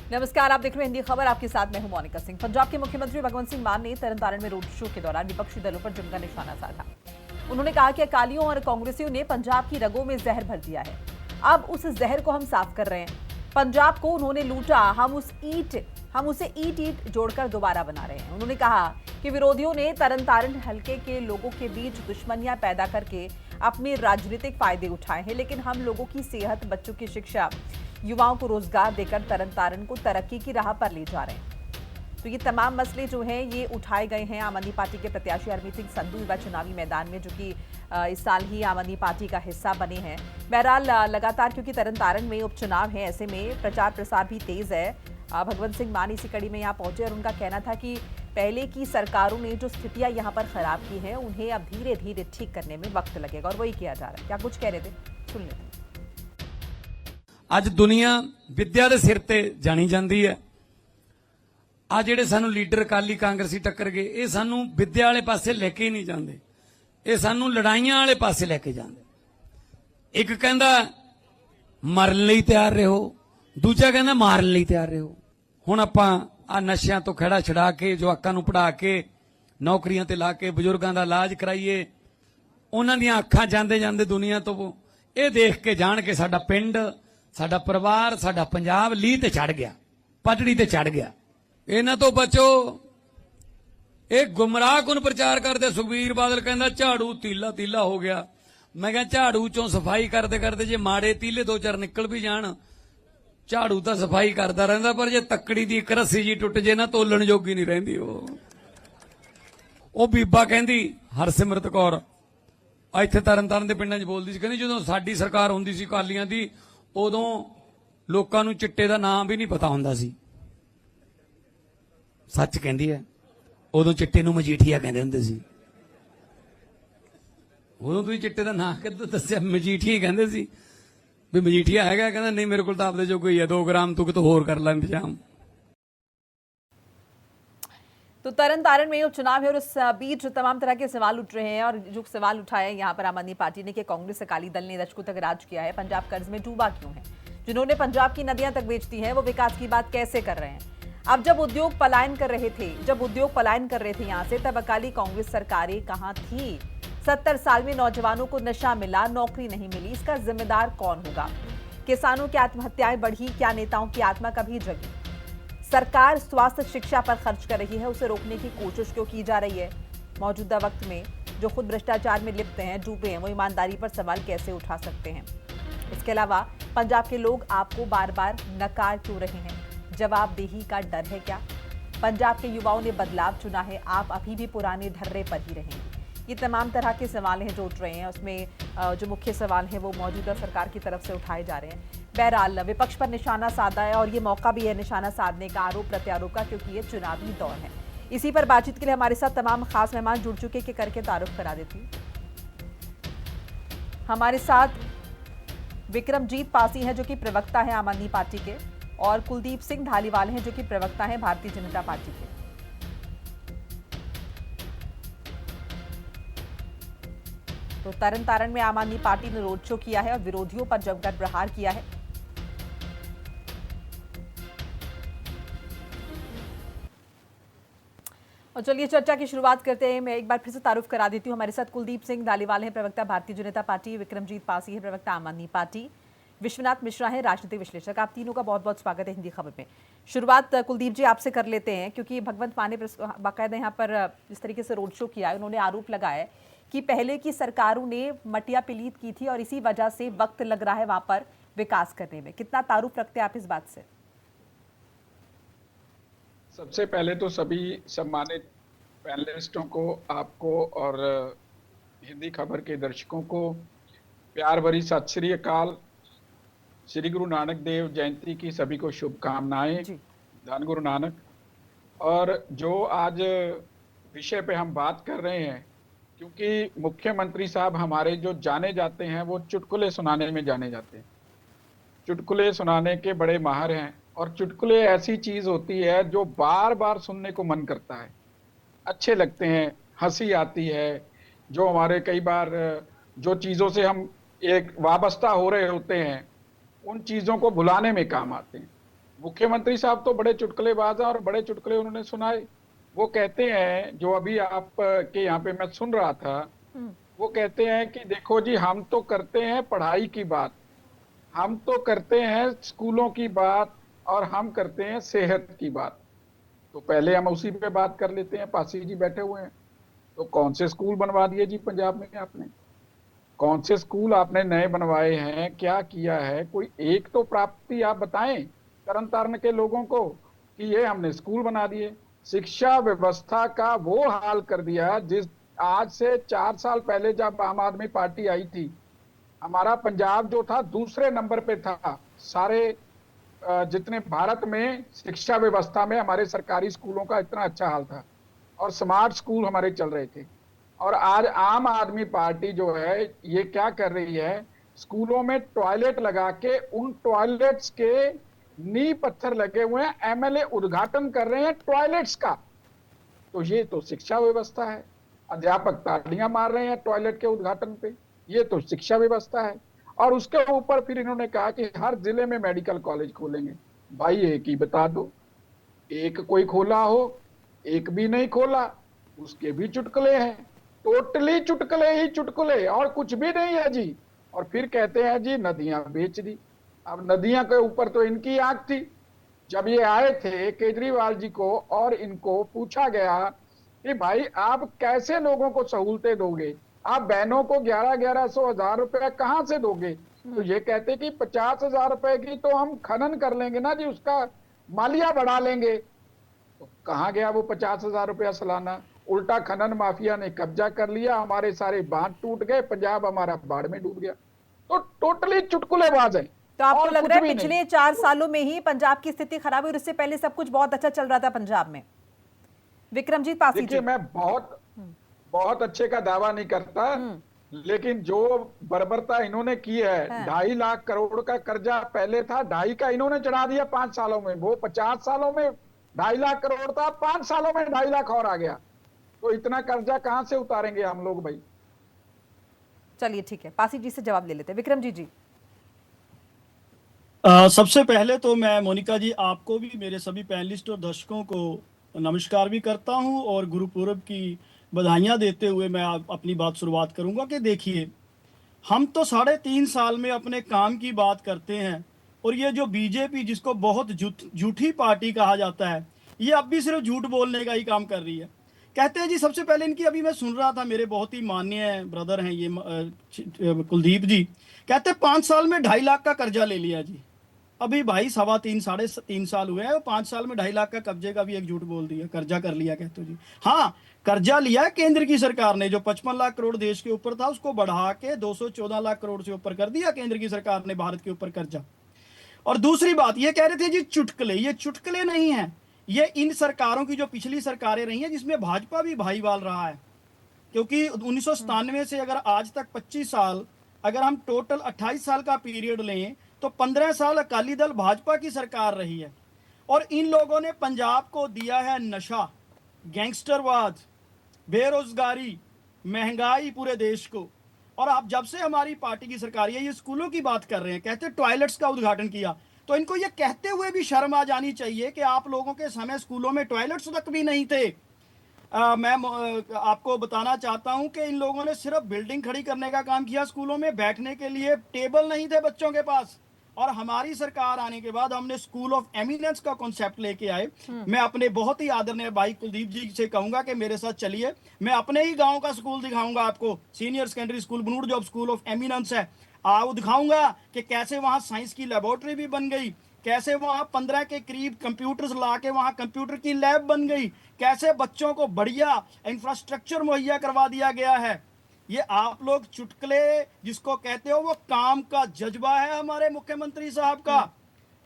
नमस्कार, आप देख रहे हैं हिंदी खबर। आपके साथ मैं हूं मोनिका सिंह। पंजाब के मुख्यमंत्री भगवंत सिंह मान ने तरनतारण में रोड शो के दौरान विपक्षी दलों पर जमकर निशाना साधा। उन्होंने कहा कि अकालियों और कांग्रेसियों ने पंजाब की रगों में जहर भर दिया है। अब उस जहर को हम साफ कर रहे हैं। पंजाब को उन्होंने लूटा, हम उसे ईट जोड़कर दोबारा बना रहे हैं। उन्होंने कहा कि विरोधियों ने तरनतारण हलके के लोगों के बीच दुश्मनियां पैदा करके अपने राजनीतिक फायदे उठाए हैं, लेकिन हम लोगों की सेहत, बच्चों की शिक्षा, युवाओं को रोजगार देकर तरनतारण को तरक्की की राह पर ले जा रहे हैं। तो ये तमाम मसले जो हैं ये उठाए गए हैं आम आदमी पार्टी के प्रत्याशी हरमीत सिंह संधू व चुनावी मैदान में, जो कि इस साल ही आम आदमी पार्टी का हिस्सा बने हैं। बहरहाल लगातार क्योंकि तरनतारण में उपचुनाव है, ऐसे में प्रचार प्रसार भी तेज है। भगवंत सिंह मान इसी कड़ी में यहाँ पहुंचे और उनका कहना था कि पहले की सरकारों ने जो स्थितियां यहाँ पर खराब की हैं उन्हें अब धीरे धीरे ठीक करने में वक्त लगेगा, और वही किया जा रहा है। क्या कुछ कह रहे थे, सुन लेते हैं। ਅੱਜ ਦੁਨੀਆ ਵਿਦਿਆ ਦੇ ਸਿਰ ਤੇ ਜਾਣੀ ਜਾਂਦੀ ਹੈ। ਆ ਜਿਹੜੇ ਸਾਨੂੰ ਲੀਡਰ ਅਕਾਲੀ ਕਾਂਗਰਸੀ ਟੱਕਰ ਗਏ, ਇਹ ਸਾਨੂੰ ਵਿਦਿਆ ਵਾਲੇ ਪਾਸੇ ਲੈ ਕੇ ਹੀ ਨਹੀਂ ਜਾਂਦੇ, ਇਹ ਸਾਨੂੰ ਲੜਾਈਆਂ ਵਾਲੇ ਪਾਸੇ ਲੈ ਕੇ ਜਾਂਦੇ। ਇੱਕ ਕਹਿੰਦਾ ਮਰਨ ਲਈ ਤਿਆਰ ਰਹੋ, ਦੂਜਾ ਕਹਿੰਦਾ ਮਾਰਨ ਲਈ ਤਿਆਰ ਰਹੋ। ਹੁਣ ਆਪਾਂ ਆ ਨਸ਼ਿਆਂ ਤੋਂ ਖੜਾ ਛਡਾ ਕੇ, ਜਵਾਕਾਂ ਨੂੰ ਪੜ੍ਹਾ ਕੇ, ਨੌਕਰੀਆਂ ਤੇ ਲਾ ਕੇ, ਬਜ਼ੁਰਗਾਂ ਦਾ ਇਲਾਜ ਕਰਾਈਏ। ਉਹਨਾਂ ਦੀਆਂ ਅੱਖਾਂ ਜਾਂਦੇ ਜਾਂਦੇ ਦੁਨੀਆ ਤੋਂ ਇਹ ਦੇਖ ਕੇ ਜਾਣ ਕੇ ਸਾਡਾ ਪਿੰਡ, ਸਾਡਾ ਪਰਿਵਾਰ, ਸਾਡਾ ਪੰਜਾਬ ਲੀਹ ਤੇ ਚੜ ਗਿਆ, ਪਟੜੀ ਤੇ ਚੜ ਗਿਆ। ਇਹਨਾਂ ਤੋਂ ਬਚੋ। ਇਹ ਗੁੰਮਰਾਹ ਕੁਨ ਪ੍ਰਚਾਰ ਕਰਦੇ। ਸੁਖਬੀਰ ਬਾਦਲ ਕਹਿੰਦਾ ਝਾੜੂ ਤੀਲਾ ਤੀਲਾ ਹੋ ਗਿਆ। ਮੈਂ ਕਿਹਾ ਝਾੜੂ ਚੋਂ ਸਫਾਈ ਕਰਦੇ ਕਰਦੇ ਜੇ ਮਾੜੇ ਤੀਲੇ ਦੋ ਚਾਰ ਨਿਕਲ ਵੀ ਜਾਣ, ਝਾੜੂ ਤਾਂ ਸਫਾਈ ਕਰਦਾ ਰਹਿੰਦਾ, ਪਰ ਜੇ ਤੱਕੜੀ ਦੀ ਇੱਕ ਰੱਸੀ ਜੀ ਟੁੱਟ ਜੇ ਨਾ, ਤੋਲਣ ਜੋਗੀ ਨਹੀਂ ਰਹਿੰਦੀ। ਉਹ ਬੀਬਾ ਕਹਿੰਦੀ ਹਰਸਿਮਰਤ ਕੌਰ ਇੱਥੇ ਤਰਨਤਾਰਨ ਦੇ ਪਿੰਡਾਂ 'ਚ ਬੋਲਦੀ ਸੀ, ਕਹਿੰਦੀ ਜਦੋਂ ਸਾਡੀ ਸਰਕਾਰ ਹੁੰਦੀ ਸੀ ਅਕਾਲੀਆਂ ਦੀ, ਉਦੋਂ ਲੋਕਾਂ ਨੂੰ ਚਿੱਟੇ ਦਾ ਨਾਮ ਵੀ ਨਹੀਂ ਪਤਾ ਹੁੰਦਾ ਸੀ। ਸੱਚ ਕਹਿੰਦੀ ਹੈ, ਉਦੋਂ ਚਿੱਟੇ ਨੂੰ ਮਜੀਠੀਆ ਕਹਿੰਦੇ ਹੁੰਦੇ ਸੀ। ਉਦੋਂ ਤੁਸੀਂ ਚਿੱਟੇ ਦਾ ਨਾਮ ਕਿੱਦਾਂ ਦੱਸਿਆ? ਮਜੀਠੀਆ ਕਹਿੰਦੇ ਸੀ ਵੀ ਮਜੀਠੀਆ ਹੈਗਾ। ਕਹਿੰਦਾ ਨਹੀਂ, ਮੇਰੇ ਕੋਲ ਤਾਂ ਆਪਦੇ ਜੋ ਕੋਈ ਹੈ 2 ਗ੍ਰਾਮ, ਤੂੰ ਕਿਤੋਂ ਹੋਰ ਕਰ ਲੈ ਇੰਤਜ਼ਾਮ। तो तरनतारण में उपचुनाव है और इस बीच तमाम तरह के सवाल उठ रहे हैं, और जो सवाल उठाए यहाँ पर आम आदमी पार्टी ने कि कांग्रेस अकाली दल ने दशकों तक राज किया है, पंजाब कर्ज में डूबा क्यों है? जिन्होंने पंजाब की नदियां तक बेच दी हैं वो विकास की बात कैसे कर रहे हैं? अब जब उद्योग पलायन कर रहे थे यहाँ से, तब अकाली कांग्रेस सरकारें कहाँ थी? 70 साल में नौजवानों को नशा मिला, नौकरी नहीं मिली, इसका जिम्मेदार कौन होगा? किसानों की आत्महत्याएं बढ़ी, क्या नेताओं की आत्मा कभी जगी? सरकार स्वास्थ्य शिक्षा पर खर्च कर रही है, उसे रोकने की कोशिश क्यों की जा रही है? मौजूदा वक्त में जो खुद भ्रष्टाचार में लिप्त हैं, डूबे हैं, वो ईमानदारी पर सवाल कैसे उठा सकते हैं? इसके अलावा पंजाब के लोग आपको बार बार नकार क्यों रहे हैं? जवाबदेही का डर है क्या? पंजाब के युवाओं ने बदलाव चुना है, आप अभी भी पुराने ढर्रे पर ही रहेंगे? ये तमाम तरह के सवाल हैं जो उठ रहे हैं। उसमें जो मुख्य सवाल है वो मौजूदा सरकार की तरफ से उठाए जा रहे हैं। बहरहाल विपक्ष पर निशाना साधा है, और ये मौका भी है निशाना साधने का, आरोप प्रत्यारोप का, क्योंकि ये चुनावी दौर है। इसी पर बातचीत के लिए हमारे साथ तमाम खास मेहमान जुड़ चुके कि करके तारुफ करा देती। हमारे साथ विक्रमजीत पासी हैं जो कि प्रवक्ता हैं आम आदमी पार्टी के, और कुलदीप सिंह धालीवाल हैं जो कि प्रवक्ता हैं भारतीय जनता पार्टी के। तो तरनतारण में आम आदमी पार्टी ने रोड शो किया है और विरोधियों पर जमकर प्रहार किया है। और चलिए चर्चा की शुरुआत करते हैं। मैं एक बार फिर से तारुफ करा देती हूँ। हमारे साथ कुलदीप सिंह धालीवाल हैं, प्रवक्ता भारतीय जनता पार्टी, विक्रमजीत पासी है, प्रवक्ता आम आदमी पार्टी, विश्वनाथ मिश्रा है, राजनीतिक विश्लेषक। आप तीनों का बहुत बहुत स्वागत है हिंदी खबर में। शुरुआत कुलदीप जी आपसे कर लेते हैं, क्योंकि भगवंत मान ने बाकायदा यहाँ पर जिस तरीके से रोड शो किया है, उन्होंने आरोप लगाया है कि पहले की सरकारों ने मटिया पलीत की थी और इसी वजह से वक्त लग रहा है वहां पर विकास करने में। कितना तारुफ रखते हैं आप इस बात से? सबसे पहले तो सभी सम्मानित पैनलिस्टों को, आपको और हिंदी खबर के दर्शकों को प्यार भरी सत श्री अकाल। श्री गुरु नानक देव जयंती की सभी को शुभकामनाएं। धन गुरु नानक। और जो आज विषय पे हम बात कर रहे हैं, क्योंकि मुख्यमंत्री साहब हमारे जो जाने जाते हैं वो चुटकुले सुनाने में जाने जाते हैं, चुटकुले सुनाने के बड़े माहिर हैं। और चुटकुले ऐसी चीज होती है जो बार बार सुनने को मन करता है, अच्छे लगते हैं, हंसी आती है। जो हमारे कई बार जो चीजों से हम एक वाबस्ता हो रहे होते हैं, उन चीजों को भुलाने में काम आते हैं। मुख्यमंत्री साहब तो बड़े चुटकुलेबाज हैं और बड़े चुटकुले उन्होंने सुनाए। वो कहते हैं, जो अभी आप के यहाँ पे मैं सुन रहा था, वो कहते हैं कि देखो जी, हम तो करते हैं पढ़ाई की बात, हम तो करते हैं स्कूलों की बात, और हम करते हैं सेहत की बात। तो पहले हम उसी पे बात कर लेते हैं। पासी जी बैठे हुए हैं, तो कौन से स्कूल बनवा दिए जी पंजाब में आपने? कौन से स्कूल आपने नए बनवाए हैं? क्या किया है? कोई एक तो प्राप्ति आप बताएं तरन तारण के लोगों को कि ये हमने स्कूल बना दिए। शिक्षा व्यवस्था का वो हाल कर दिया, जिस आज से 4 साल पहले जब आम आदमी पार्टी आई थी, हमारा पंजाब जो था दूसरे नंबर पे था सारे जितने भारत में शिक्षा व्यवस्था में। हमारे सरकारी स्कूलों का इतना अच्छा हाल था और स्मार्ट स्कूल हमारे चल रहे थे। और आज आम आदमी पार्टी जो है, ये क्या कर रही है, स्कूलों में टॉयलेट लगा के उन टॉयलेट्स के नींव पत्थर लगे हुए हैं, एमएलए उद्घाटन कर रहे हैं टॉयलेट्स का। तो ये तो शिक्षा व्यवस्था है। अध्यापक तालियां मार रहे हैं टॉयलेट के उद्घाटन पे, ये तो शिक्षा व्यवस्था है। और उसके ऊपर फिर इन्होंने कहा कि हर जिले में मेडिकल कॉलेज खोलेंगे। भाई एक ही बता दो, एक कोई खोला हो, एक भी नहीं खोला, उसके भी चुटकुले हैं। टोटली चुटकुले ही चुटकुले, और कुछ भी नहीं है जी। और फिर कहते हैं जी नदियां बेच दी। अब नदियां के ऊपर तो इनकी आंख थी। जब ये आए थे केजरीवाल जी को और इनको पूछा गया कि भाई आप कैसे लोगों को सहूलतें दोगे, आप बहनों को 1100 रुपए कहां से दोगे? तो ये कहते कि 50,000 रुपए की तो हम खनन कर लेंगे ना जी, उसका मालिया बढ़ा लेंगे। तो कहां गया वो 50,000 रुपया सालाना? उल्टा खनन माफिया ने कब्जा कर लिया, हमारे सारे बांध टूट गए, पंजाब हमारा बाढ़ में डूब गया। तो टोटली चुटकुलेबाज है। तो आपको और लग कुछ रहा है भी पिछले नहीं। 4 सालों में ही पंजाब की स्थिति खराब हुई और इससे पहले सब कुछ बहुत अच्छा चल रहा था पंजाब में? विक्रमजीत पासी देखिए, जी। मैं बहुत बहुत अच्छे का दावा नहीं करता, लेकिन जो बर्बरता इन्होंने की है, हाँ। 2.5 लाख करोड़ का कर्जा पहले था, 2.5 का इन्होंने चढ़ा दिया 5 सालों में। वो 50 सालों में 2.5 लाख करोड़ था, 5 सालों में 2.5 लाख और आ गया। तो इतना कर्जा कहां से उतारेंगे हम लोग भाई? चलिए ठीक है, पासी जी से जवाब ले लेते हैं। विक्रमजीत जी। सबसे पहले तो मैं मोनिका जी आपको भी, मेरे सभी पैनलिस्ट और दर्शकों को नमस्कार भी करता हूं और गुरु पूर्व की बधाइयां देते हुए मैं अपनी बात शुरुआत करूंगा कि देखिए, हम तो 3.5 साल में अपने काम की बात करते हैं और ये जो बीजेपी, जिसको बहुत झूठी पार्टी कहा जाता है, ये अब भी सिर्फ झूठ बोलने का ही काम कर रही है। कहते हैं जी, सबसे पहले इनकी, अभी मैं सुन रहा था, मेरे बहुत ही माननीय ब्रदर हैं ये कुलदीप जी, कहते 5 साल में 2.5 लाख का कर्जा ले लिया जी। अभी भाई 3.5 साल हुए हैं और 5 साल में 2.5 लाख का कब्जे का भी एक झूठ बोल दिया, कर्जा कर लिया कहते जी। हाँ, कर्जा लिया है केंद्र की सरकार ने, जो 55 लाख करोड़ देश के ऊपर था उसको बढ़ा के 214 लाख करोड़ से ऊपर कर दिया केंद्र की सरकार ने भारत के ऊपर कर्जा। और दूसरी बात, ये कह रहे थे जी चुटकुले, ये चुटकुले नहीं है, ये इन सरकारों की जो पिछली सरकारें रही हैं जिसमें भाजपा भी भाईवाल रहा है। क्योंकि 1997 से अगर आज तक 25 साल, अगर हम टोटल 28 साल का पीरियड लें तो 15 साल अकाली दल भाजपा की सरकार रही है। और इन लोगों ने पंजाब को दिया है नशा, गैंगस्टरवाद, बेरोजगारी, महंगाई पूरे देश को। और आप जब से हमारी पार्टी की सरकार है, ये स्कूलों की बात कर रहे हैं, कहते टॉयलेट्स का उद्घाटन किया, तो इनको ये कहते हुए भी शर्म आ जानी चाहिए कि आप लोगों के समय स्कूलों में टॉयलेट्स तक भी नहीं थे। मैं आपको बताना चाहता हूं कि इन लोगों ने सिर्फ बिल्डिंग खड़ी करने का काम किया, स्कूलों में बैठने के लिए टेबल नहीं थे बच्चों के पास। और हमारी सरकार आने के बाद हमने स्कूल ऑफ एमिनेंस का कॉन्सेप्ट लेके आए। मैं अपने बहुत ही आदरणीय भाई कुलदीप जी से कहूंगा कि मेरे साथ चलिए, मैं अपने ही गांव का स्कूल दिखाऊंगा आपको, सीनियर सेकेंडरी स्कूल बनूड़, जो स्कूल ऑफ एमिनेंस है। वो दिखाऊंगा कि कैसे वहां साइंस की लेबोरेटरी भी बन गई, कैसे वहां 15 के करीब कंप्यूटर्स लाके वहां कंप्यूटर की लैब बन गई, कैसे बच्चों को बढ़िया इंफ्रास्ट्रक्चर मुहैया करवा दिया गया है। ये आप लोग चुटकुले जिसको कहते हो, वो काम का जज्बा है हमारे मुख्यमंत्री साहब का,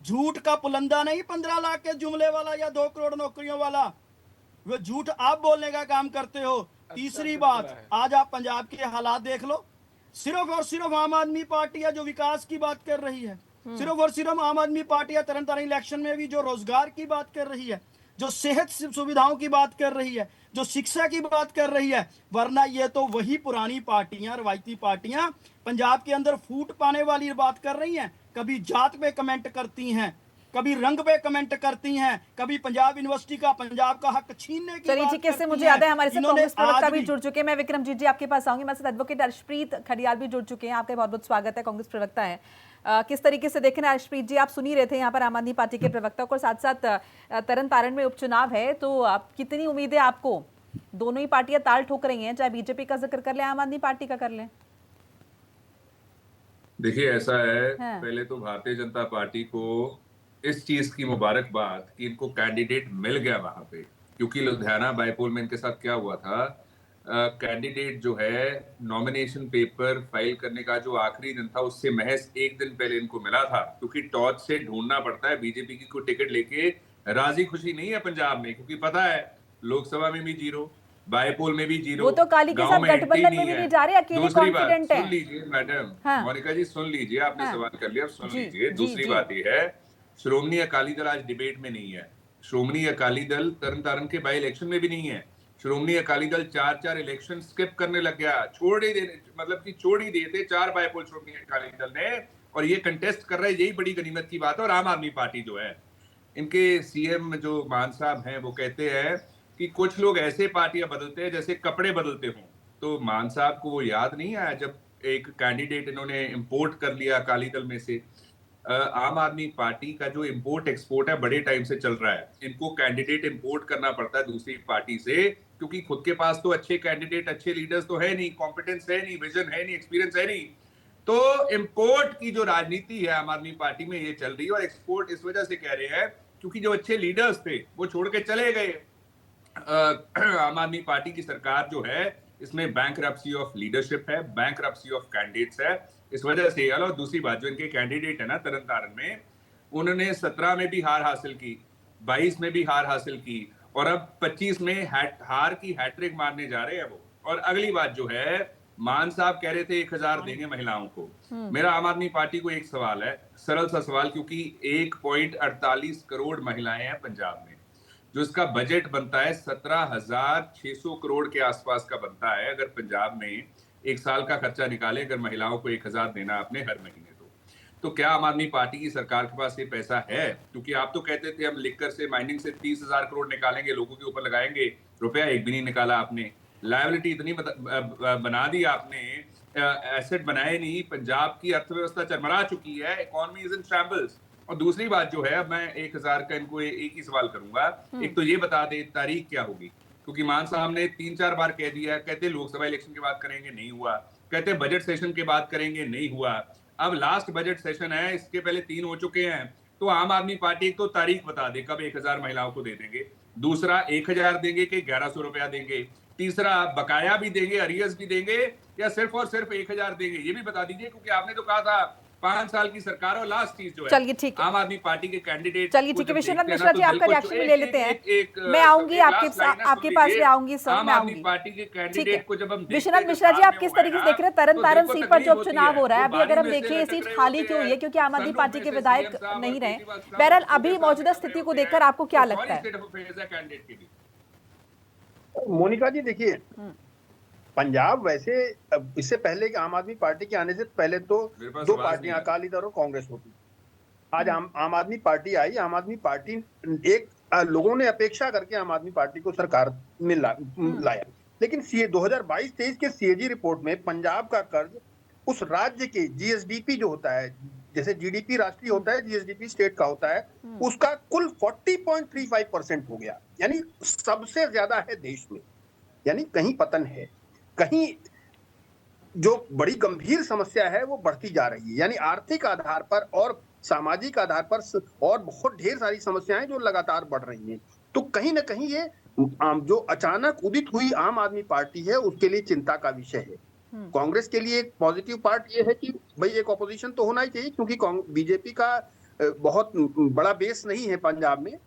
झूठ का पुलंदा नहीं, 15 लाख के जुमले वाला या 2 करोड़ नौकरियों वाला, वो झूठ आप बोलने का काम करते हो। तीसरी बात, आज आप पंजाब के हालात देख लो, सिर्फ और सिर्फ आम आदमी पार्टी है जो विकास की बात कर रही है, सिर्फ और सिर्फ आम आदमी पार्टी है तरन तारण इलेक्शन में भी जो रोजगार की बात कर रही है, जो सेहत सुविधाओं की बात कर रही है, जो शिक्षा की बात कर रही है। वरना ये तो वही पुरानी पार्टियां, रवायती पार्टियां पंजाब के अंदर फूट पाने वाली बात कर रही हैं, कभी जात पे कमेंट करती हैं, कभी रंग पे कमेंट करती हैं, कभी पंजाब यूनिवर्सिटी का, पंजाब का हक छीनने की चलिए बात ठीक है, इससे करती मुझे हैं। याद है हमारे साथ इन्होंने कांग्रेस प्रवक्ता आज भी जुड़ चुके हैं। मैं विक्रमजीत जी आपके पास आऊंगी, मेरे साथ एडवोकेट अर्शप्रीत खडियाल भी जुड़ चुके हैं। आपका बहुत बहुत स्वागत है, कांग्रेस प्रवक्ता है। किस तरीके से देखें अर्शप्रीत जी, आप सुन ही रहे थे यहाँ पर आम आदमी पार्टी के प्रवक्ता को, साथ साथ तरन तारण में उपचुनाव है, तो आप कितनी उम्मीद है आपको? दोनों ही पार्टियां ताल ठोक रही हैं, चाहे बीजेपी का जिक्र कर लें, आम आदमी पार्टी का कर लें। देखिए ऐसा है, हाँ। पहले तो भारतीय जनता पार्टी को इस चीज की मुबारकबाद कि इनको कैंडिडेट मिल गया वहां पे, क्योंकि लुधियाना बाईपोल में इनके साथ क्या हुआ था, कैंडिडेट जो है नॉमिनेशन पेपर फाइल करने का जो आखिरी दिन था उससे महज एक दिन पहले इनको मिला था, क्योंकि टॉर्च से ढूंढना पड़ता है। बीजेपी की कोई टिकट लेके राजी खुशी नहीं है पंजाब में, क्योंकि पता है लोकसभा में भी जीरो, बाईपोल में भी जीरो, वो तो काली के गांव साथ में एंट्री गठबंधन में भी नहीं जा रहे, अकेले दूसरी बात कॉन्फिडेंट सुन है। लीजिए मैडम, हाँ। मोनिका जी सुन लीजिए, आपने हाँ। सवाल कर लिया, अब सुन जी, लीजिए। जी, दूसरी जी। बात यह है, श्रोमणी अकाली दल आज डिबेट में नहीं है, श्रोमणी अकाली दल तरन तारण के बाई इलेक्शन में भी नहीं है। श्रोमणी अकाली दल 4 इलेक्शन स्किप करने लग गया, छोड़ ही देने, मतलब कि छोड़ ही दिए थे 4 बाईपोल श्रोमणी अकाली दल ने, और ये कंटेस्ट कर रहा है, यही बड़ी गनीमत की बात है। और आम आदमी पार्टी जो है, इनके सीएम जो मान साहब हैं वो कहते हैं कि कुछ लोग ऐसे पार्टियां बदलते हैं जैसे कपड़े बदलते हों। तो मान साहब को वो याद नहीं आया जब एक कैंडिडेट इन्होंने इंपोर्ट कर लिया अकाली दल में से। आम आदमी पार्टी का जो इंपोर्ट एक्सपोर्ट है बड़े टाइम से चल रहा है, इनको कैंडिडेट इंपोर्ट करना पड़ता है दूसरी पार्टी से, क्योंकि खुद के पास तो अच्छे कैंडिडेट, अच्छे लीडर्स तो है नहीं, कॉम्पिटेंस है नहीं, विजन है नहीं, एक्सपीरियंस है नहीं। तो इंपोर्ट की जो राजनीति है आम आदमी पार्टी में ये चल रही है, और एक्सपोर्ट इस वजह से कह रहे हैं क्योंकि जो अच्छे लीडर्स थे वो छोड़ के चले गए। आम आदमी पार्टी की सरकार जो है इसमें बैंकरप्सी ऑफ लीडरशिप है, बैंकरप्सी ऑफ कैंडिडेट्स है, इस वजह से। और दूसरी बात, जो इनके कैंडिडेट है ना तरन तारण में, उन्होंने 17 में भी हार हासिल की, 22 में भी हार हासिल की, और अब 25 में हार की हैट्रिक मारने जा रहे हैं वो। और अगली बात जो है, मान साहब कह रहे थे 1000 देंगे महिलाओं को। मेरा आम आदमी पार्टी को एक सवाल है, सरल सा सवाल, क्योंकि 1.48 करोड़ महिलाएं हैं पंजाब में, जो इसका बजट बनता है 17,600 करोड़ के आसपास का बनता है। अगर पंजाब में एक साल का खर्चा निकाले, अगर महिलाओं को 1000 देना आपने हर महीने, तो क्या आम आदमी पार्टी की सरकार के पास ये पैसा है? क्योंकि आप तो कहते थे हम लिकर से, माइनिंग से 30,000 करोड़ निकालेंगे, लोगों के ऊपर लगाएंगे, रुपया एक भी नहीं निकाला आपने। लायबिलिटी इतनी बना दी आपने, एसेट बनाए नहीं, पंजाब की अर्थव्यवस्था चरमरा चुकी है, इकोनॉमी इज इन शैम्बल्स। और दूसरी बात जो है, अब मैं 1000 का इनको एक ही सवाल करूंगा, एक तो ये बता दे तारीख क्या होगी, क्योंकि मान साहब ने 3-4 बार कह दिया, कहते लोकसभा इलेक्शन की बात करेंगे, नहीं हुआ, कहते बजट सेशन की बात करेंगे, नहीं हुआ, अब लास्ट बजट सेशन है, इसके पहले 3 हो चुके हैं। तो आम आदमी पार्टी एक तो तारीख बता दे कब 1000 महिलाओं को दे देंगे, दूसरा 1000 देंगे कि 1100 रुपया देंगे, तीसरा बकाया भी देंगे, अरियर्स भी देंगे, या सिर्फ और सिर्फ 1000 देंगे, ये भी बता दीजिए, क्योंकि आपने तो कहा था 5 साल की सरकार। और लास्ट चीज जो है, चलिए ठीक है, आम आदमी पार्टी के कैंडिडेट, चलिए ठीक है, विश्वनाथ मिश्रा जी आपका रिएक्शन भी ले लेते हैं। मैं आऊंगी आपके पास में आऊंगी सर, मैं आऊंगी। पार्टी के कैंडिडेट को जब हम विश्वनाथ मिश्रा जी, आप किस तरीके से देख रहे हैं तरन तारण सीट पर जो उपचुनाव हो रहा है, अभी अगर हम देखें ये सीट खाली क्यों हुई है? क्योंकि आम आदमी पार्टी के विधायक नहीं रहे। बहरहाल अभी मौजूदा स्थिति को देखकर आपको क्या लगता है? मोनिका जी देखिए, पंजाब वैसे इससे पहले कि आम आदमी पार्टी के आने से पहले तो 2 पार्टियां, अकाली दल और कांग्रेस होती। आज आम आदमी पार्टी आई, आम आदमी पार्टी लोगों ने अपेक्षा करके आम आदमी पार्टी को सरकार में लाया, लेकिन 2022-23 के सीएजी रिपोर्ट में पंजाब का कर्ज उस राज्य के जीएसडीपी जो होता है, जैसे जीडीपी राष्ट्रीय होता है, जीएसडीपी स्टेट का होता है, उसका कुल 40.35% हो गया, यानी सबसे ज्यादा है देश में। यानी कहीं पतन है, कहीं जो बड़ी गंभीर समस्या है वो बढ़ती जा रही है, यानी आर्थिक आधार पर और सामाजिक आधार पर और बहुत ढेर सारी समस्याएं जो लगातार बढ़ रही हैं। तो कहीं ना कहीं ये जो अचानक उदित हुई आम आदमी पार्टी है उसके लिए चिंता का विषय है। कांग्रेस के लिए एक पॉजिटिव पार्ट ये है कि भाई एक ऑपोजिशन तो होना ही चाहिए, क्योंकि बीजेपी का बहुत बड़ा बेस नहीं है पंजाब में,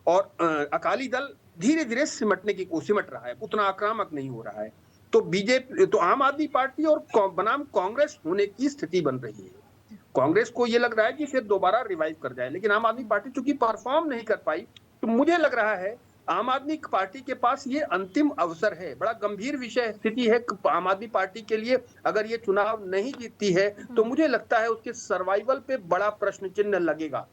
और अकाली दल धीरे धीरे सिमट रहा है, उतना आक्रामक नहीं हो रहा है। तो बीजेपी, तो आम आदमी पार्टी और बनाम कांग्रेस होने की स्थिति बन रही है। कांग्रेस को ये लग रहा है कि फिर दोबारा रिवाइव कर जाए, लेकिन आम आदमी पार्टी चूंकि परफॉर्म नहीं कर पाई, तो मुझे लग रहा है आम आदमी पार्टी के पास ये अंतिम अवसर है। बड़ा गंभीर विषय स्थिति है आम आदमी पार्टी के लिए। अगर ये चुनाव नहीं जीतती है तो मुझे लगता है उसके सर्वाइवल पे बड़ा प्रश्न चिन्ह लगेगा।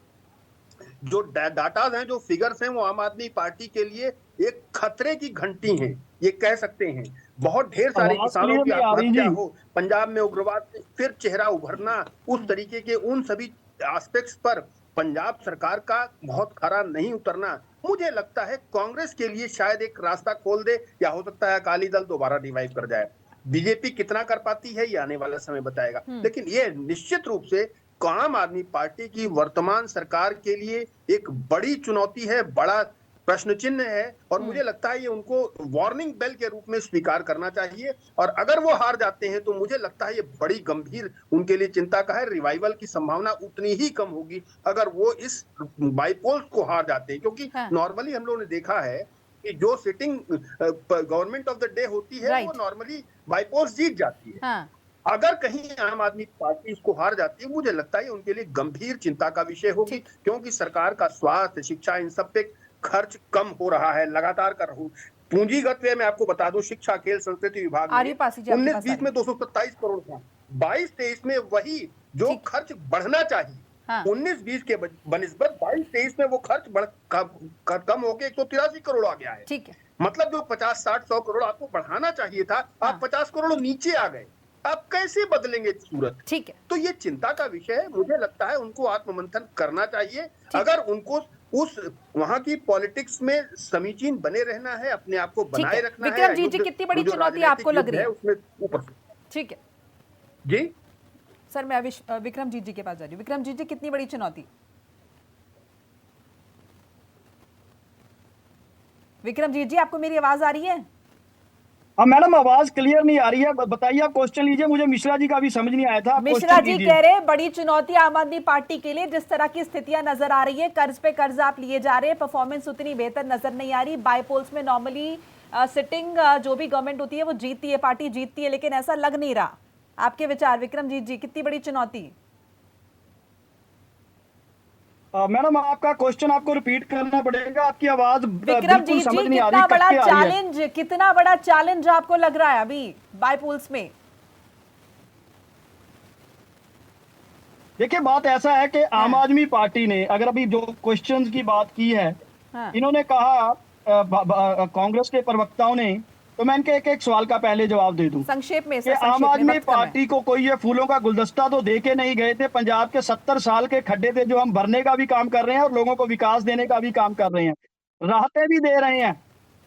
जो डाटाज हैं, जो फिगर्स हैं, वो आम आदमी पार्टी के लिए एक खतरे की घंटी हैं, ये कह सकते हैं। बहुत ढेर सारे किसानों की आत्महत्या हो, पंजाब में उग्रवाद से फिर चेहरा उभरना, उस तरीके के उन सभी एस्पेक्ट्स पर पंजाब सरकार का बहुत खरा नहीं उतरना, मुझे लगता है कांग्रेस के लिए शायद एक रास्ता खोल दे, या हो सकता है अकाली दल दोबारा रिवाइव कर जाए। बीजेपी कितना कर पाती है ये आने वाला समय बताएगा, लेकिन ये निश्चित रूप से आम आदमी पार्टी की वर्तमान सरकार के लिए एक बड़ी चुनौती है, बड़ा प्रश्न चिन्ह है, और मुझे लगता है ये उनको वार्निंग बेल के रूप में स्वीकार करना चाहिए। और अगर वो हार जाते हैं तो मुझे लगता है ये बड़ी गंभीर उनके लिए चिंता का है। रिवाइवल की संभावना उतनी ही कम होगी अगर वो इस बाईपोल्स को हार जाते हैं, क्योंकि नॉर्मली हम लोगों ने देखा है कि जो sitting government of the day होती है वो नॉर्मली बाईपोल्स जीत जाती है। अगर कहीं आम आदमी पार्टी इसको हार जाती है, मुझे लगता है उनके लिए गंभीर चिंता का विषय होगी, क्योंकि सरकार का स्वास्थ्य, शिक्षा, इन सब पे खर्च कम हो रहा है लगातार कर रहा हूँ। पूंजीगत व्यय में आपको बता दूं, शिक्षा, खेल, संस्कृति विभाग में 19-20 में 227 करोड़ था, 22-23 में वही जो खर्च बढ़ना चाहिए 19-20 के बनिस्बत 22-23 में वो खर्च कम होकर 183 करोड़ आ गया है। ठीक है, मतलब जो 50-60-100 करोड़ आपको बढ़ाना चाहिए था, आप 50 करोड़ नीचे आ गए। आप कैसे बदलेंगे सूरत? ठीक है, तो ये चिंता का विषय है। मुझे लगता है उनको आत्ममंथन करना चाहिए। अगर उनको उस वहां की पॉलिटिक्स में समीचीन बने रहना है, अपने आप को बनाए रखना है। विक्रम जी कितनी बड़ी चुनौती आपको लग रही है उसमें ऊपर से? ठीक है जी सर, मैं विक्रम जी के पास जा रही हूँ। विक्रम जी कितनी बड़ी चुनौती? विक्रम जी आपको मेरी आवाज आ रही है? हाँ मैडम, आवाज क्लियर नहीं आ रही है, बताइए आप क्वेश्चन लीजिए। मुझे मिश्रा जी का भी समझ नहीं आया था। मिश्रा जी कह रहे हैं बड़ी चुनौती आम आदमी पार्टी के लिए, जिस तरह की स्थितियां नजर आ रही है, कर्ज पे कर्ज आप लिए जा रहे हैं, परफॉर्मेंस उतनी बेहतर नजर नहीं आ रही। बाईपोल्स में नॉर्मली सिटिंग जो भी गवर्नमेंट होती है वो जीतती है, पार्टी जीतती है, लेकिन ऐसा लग नहीं रहा। आपके विचार विक्रम जी कितनी बड़ी चुनौती? मैडम आपका क्वेश्चन आपको रिपीट करना पड़ेगा, आपकी आवाज विक्रम जी कितना बड़ा चैलेंज आपको लग रहा है अभी बाईपोल्स में? देखिए बात ऐसा है कि आम आदमी पार्टी ने, अगर अभी जो क्वेश्चंस की बात की है, इन्होंने कहा कांग्रेस के प्रवक्ताओं ने, तो मैं इनके एक सवाल का पहले जवाब दे दूं संक्षेप में। आम आदमी पार्टी को कोई ये फूलों का गुलदस्ता तो दे के नहीं गए थे। पंजाब के 70 साल के खड्डे थे जो हम भरने का भी काम कर रहे हैं और लोगों को विकास देने का भी काम कर रहे हैं, राहतें भी दे रहे हैं।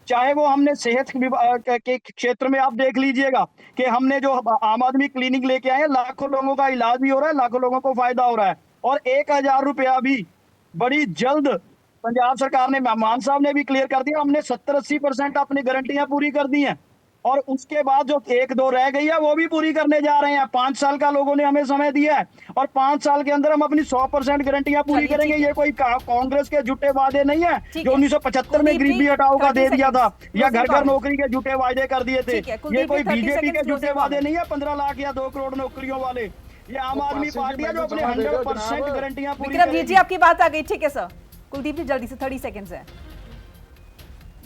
चाहे वो हमने सेहत के क्षेत्र में आप देख लीजिएगा कि हमने जो आम आदमी क्लिनिक लेके आए हैं, लाखों लोगों का इलाज भी हो रहा है, लाखों लोगों को फायदा हो रहा है। और 1000 रुपया भी बड़ी जल्द पंजाब सरकार ने, मान साहब ने भी क्लियर कर दिया, हमने 70-80% अपनी गारंटियां पूरी कर दी हैं। और उसके बाद जो 1-2 रह गई है वो भी पूरी करने जा रहे हैं। 5 साल का लोगों ने हमें समय दिया है और 5 साल के अंदर हम अपनी 100% गारंटियां पूरी करेंगे। ये कोई कांग्रेस के झूठे वादे नहीं है जो 1975 में गरीबी हटाओ का दे दिया था, या घर घर नौकरी के झूठे वादे कर दिए थे। ये कोई बीजेपी के झूठे वादे नहीं है 15 लाख या 2 करोड़ नौकरियों वाले। ये आम आदमी पार्टी है जो अपने 100% गारंटियां पूरी करेगी। विक्रम जी आपकी बात आ गई। ठीक है सर, कुलदीप जी जल्दी से 30 सेकंड्स है।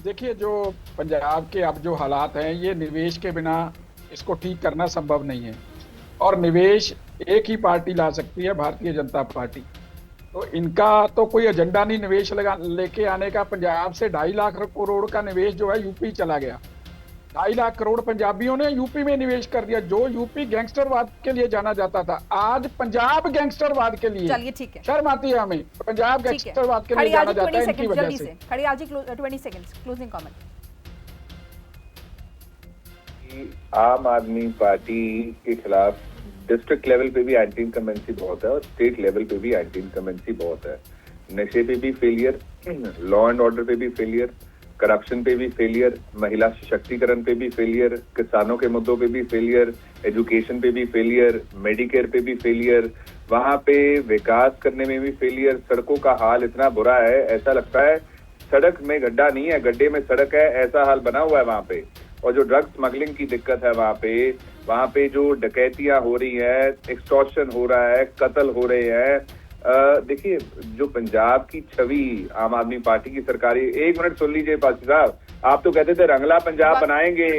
देखिए, जो पंजाब के अब जो हालात हैं, ये निवेश के बिना इसको ठीक करना संभव नहीं है, और निवेश एक ही पार्टी ला सकती है, भारतीय जनता पार्टी। तो इनका तो कोई एजेंडा नहीं निवेश लेके आने का। पंजाब से 2.5 लाख करोड़ का निवेश जो है यूपी चला गया। 2.5 लाख करोड़ पंजाबियों ने यूपी में निवेश कर दिया। जो यूपी गैंगस्टरवाद के लिए जाना जाता था, आज पंजाब गैंगस्टरवाद के लिए। चलिए ठीक है, शर्म आती है हमें, पंजाब गैंगस्टरवाद के लिए जाना जाता है इनकी वजह से। खड़ियाल जी 20 सेकंड्स क्लोजिंग कमेंट। आम आदमी पार्टी के खिलाफ डिस्ट्रिक्ट लेवल पे भी एंटी इनकम्बेंसी बहुत है और स्टेट लेवल पे भी एंटी इनकम्बेंसी बहुत है। नशे पे भी फेलियर, लॉ एंड ऑर्डर पे भी फेलियर, करप्शन पे भी फेलियर, महिला सशक्तिकरण पे भी फेलियर, किसानों के मुद्दों पे भी फेलियर, एजुकेशन पे भी फेलियर, मेडिकेयर पे भी फेलियर, वहां पे विकास करने में भी फेलियर। सड़कों का हाल इतना बुरा है, ऐसा लगता है सड़क में गड्ढा नहीं है, गड्ढे में सड़क है, ऐसा हाल बना हुआ है वहां पे। और जो ड्रग स्मगलिंग की दिक्कत है वहां पे जो डकैतियां हो रही है, एक्सटॉर्शन हो रहा है, कत्ल हो रहे हैं। देखिए, जो पंजाब की छवि आम आदमी पार्टी की सरकारी, 1 मिनट सुन लीजिए पासी साहब, आप तो कहते थे रंगला पंजाब बनाएंगे,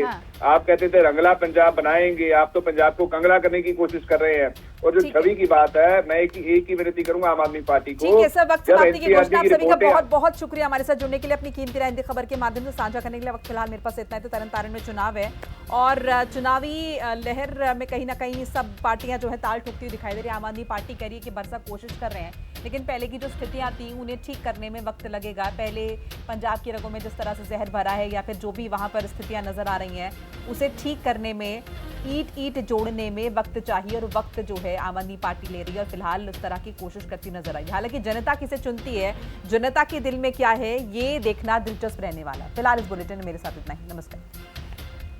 आप कहते थे रंगला पंजाब बनाएंगे, आप तो पंजाब को कंगला करने की कोशिश कर रहे हैं। और जो ठीक है। छवि की बात है, मैं एक ही विनती करूंगा आम आदमी पार्टी को। ठीक है सर, वक्त जब समाप्ति की घोषणा। आप NCERT सभी का रिपोर्टें- बहुत बहुत शुक्रिया हमारे साथ जुड़ने के लिए, अपनी कीमती राय हिंदी खबर के माध्यम से साझा करने के लिए। वक्त फिलहाल मेरे पास इतना है। तो तरन तारण में चुनाव है और चुनावी लहर में कहीं ना कहीं सब पार्टियां जो है ताल ठोकती हुई दिखाई दे रही है। आम आदमी पार्टी कह रही है कि भरसक कोशिश कर रहे हैं, लेकिन पहले की जो स्थितियां थी उन्हें ठीक करने में वक्त लगेगा। पहले पंजाब की रगों में जिस तरह से जहर भरा है या फिर जो भी वहां पर स्थितियां नजर आ रही हैं, उसे ठीक करने में, ईंट जोड़ने में वक्त चाहिए और वक्त जो है आम आदमी पार्टी ले रही है और फिलहाल इस तरह की कोशिश करती नजर आई। हालांकि जनता किसे चुनती है, जनता के दिल में क्या है, ये देखना दिलचस्प रहने वाला है। फिलहाल इस बुलेटिन में मेरे साथ इतना ही। नमस्कार।